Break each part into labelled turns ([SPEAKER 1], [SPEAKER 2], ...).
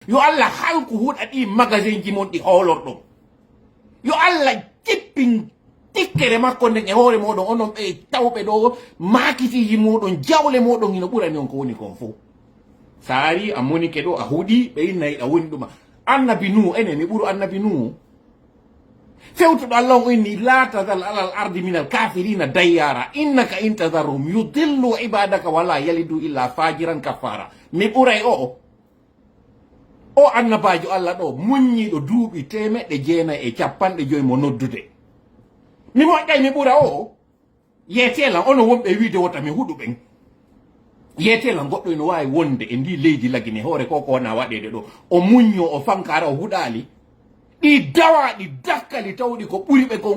[SPEAKER 1] yo Allah halku huɗa ɗi magasin ji mon ɗi holorɗon yo Allah jippin tikkere makko nden e hoore moɗon onon ɓe tawɓe ɗo makitiji moɗon jawle moɗon ino ɓurani on ko woni kon fo sa ari a monike ɗo a huuɗi ɓe innayi ɗa woni ɗuma annabi nu enen mi ɓuru annabi nu fewtuɗo Allah on inni la tadal alal ardi minal kafirina dayyara innaka intadarhum yudillu ibadaka wala yalidu illa fajiran kafara mi ɓuray o annabajo Allah ɗo muññiɗo duuɓi 950 mo noddude mi moƴƴay mi ɓura o yeetelan ono wonɓe wiide wota mi huɗu ɓen yeetelan goɗɗo ino wawi wonde e ndi leydi lagine hoore ko wona waɗede ɗo o muñño o fankara o huɗali ɗi dawaɗi dakkali tawɗi ko ɓuri ɓe ko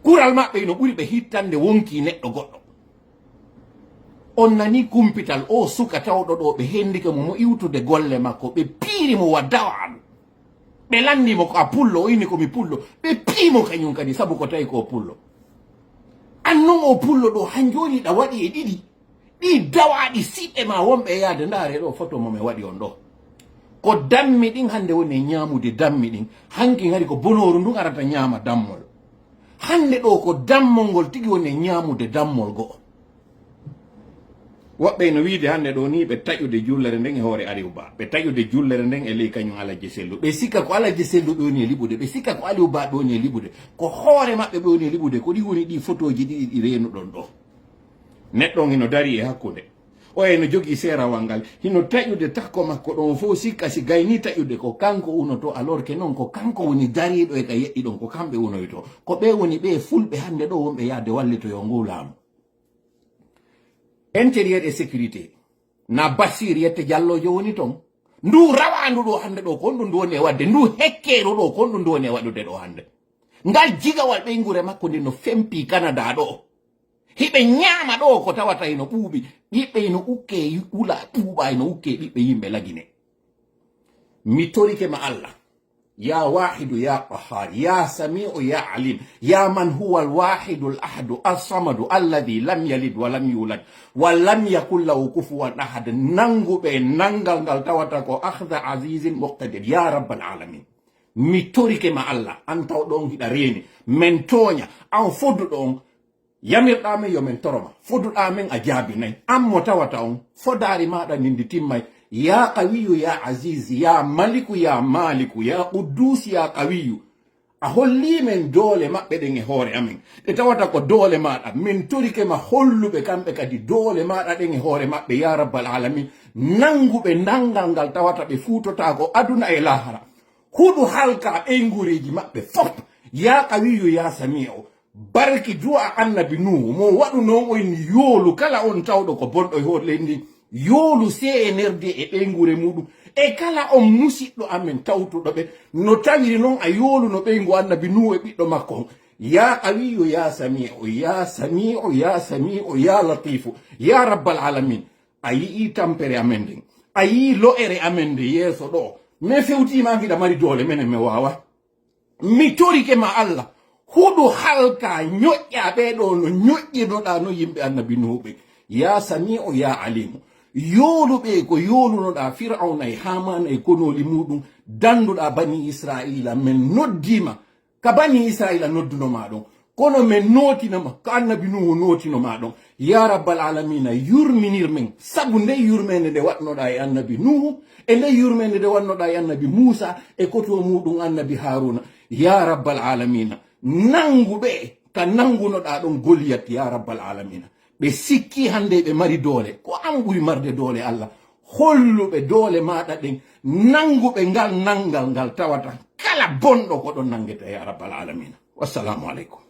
[SPEAKER 1] kural maɓɓe ino ɓuri ɓe hittande wonki neɗɗo goɗɗo on nani kumpital o suka tawɗo ɗo ɓe hendike mo iwtude golle makko ɓe piirimo wa dawaɗo ɓe landimo ko a pullo o inni komi pullo ɓe piimo kañum kadi sabu ko tawi ko pullo annon o pullo ɗo han joni ɗa waɗi e ɗiɗi ɗi dawaɗi siɓɓe ma wonɓe yaade ndaare ɗo photo mo mi waɗi on ɗo ko dammi ɗin hande woni ñamude dammi ɗin hanki hari ko bonoru ndun arata ñama dammol hande ɗo ko dammol ngol tigi woni ñamude dammol go'o woɓɓe no wiide hande ɗo ni ɓe taƴude jullere nden e hoore Aliou Ba ɓe taƴude jullere nden e ley kañum alaji sellu ɓe sikka ko alaji sellu ɓe woni e liɓude ɓe sikka ko Aliou Ba ɓe woni e liɓude ko hoore maɓɓe ɓe woni e liɓude ko ɗi woni ɗi photo ji ɗiɗi ɗi reenuɗon ɗo neɗɗo on hino dari e hakkude o eno jogii seerawal ngal hino taƴude takko makko ɗon fof sikka si gayni taƴude ko kanko unoto alors que noon ko kanko woni dariɗo e ka yeɗɗi ɗon ko kamɓe unoyto ko ɓe woni ɓe fulɓe hande ɗo wonɓe yahde wallitoyo ngu laamu intérieur et sécurité na Bassir yette Diallojo woni ton ndu rawandu ɗo hande ɗo kon ɗum woni e wadde ndu hekkeru ɗo kon ɗum woni e waɗude ɗo hande ngal jigawal ɓeygure makko nde no fempi Canada ɗo hiɓe ñaama ɗo ko tawata ino ɓuuɓi ɓiɓɓe ino ukke ɓula ɓuuɓa ino ukke ɓiɓɓe yimɓe lagine mi torike ma Allah ya wahidu ya qahhar ya sami'u ya alim ya man huwa alwahidu alahadu alsamadu alladhi lam yalid wa lam yulad wa lam yakul lahu kufuwan ahad nanguɓe nangal ngal tawata ko akhda azizin muqtadir ya rabbal alamin mi torike ma Allah an taw ɗon hiɗa reeni men toña an fodduɗo on yamirɗamen yo men toroma fodduɗamen a jaabinayi an mo tawata on fodari maɗa nindi timmay ya qawiyu ya aziz ya maliku ya maliku ya quddus ya qawiyu a holli men doole maɓɓe ɗen e hoore amen ɗe tawata ko doole maɗa min torike ma holluɓe kamɓe kadi doole maɗa ɗen e hoore maɓɓe ya rabbal alamin nanguɓe nangal ngal tawata ɓe fuutota ko aduna e lahara huɗu halka ɓeygureji maɓɓe fof ya qawiyu ya sami'u barki du'a annabi nuhu mo waɗu noon oyni yoolu kala on tawɗo ko bonɗo e hoore leydi ndin yoolu CNRD e ɓeygure muɗum e kala on musiɗɗo amen tawtuɗo ɓe no tawiri noon a yoolu no ɓeygu annabi nuhu e ɓiɗɗo makko on ya qawiyu ya sami'u ya sami'u ya sami'u ya latifu ya rabbal alamin a yii tampere amen nden a yii lo'ere amen nde yeeso ɗo min fewtima giɗa mari doole menen mi wawa mi torike ma Allah huɗu halka ñoƴƴa ɓeɗo no ñoƴƴinoɗa no yimɓe annabi nuhuɓe ya sami'u ya alimu yooluɓe ko yoolunoɗa fir'auna e hamana e konoli muɗum danduɗa bani israila min noddima ka bani israila noddunoma ɗon kono min notinoma ko annabi nuhu notinoma ɗon ya rabbal alamina yurminir men sabu nde yurmede nde waɗnoɗa e annabi nuhu e nde yurmede nde waɗnoɗa e annabi moussa e koto muɗum annabi haruna ya rabbal alamina nanguɓe ka nangunoɗa ɗon goliyat ya rabbal alamina ɓe sikki hande ɓe mari doole ko an ɓuri marde doole Allah holluɓe doole maɗa ɗen nanguɓe ngal nangal ngal tawata kala bonɗo ko ɗon nangeta ya rabbal alamina wassalamu aleykum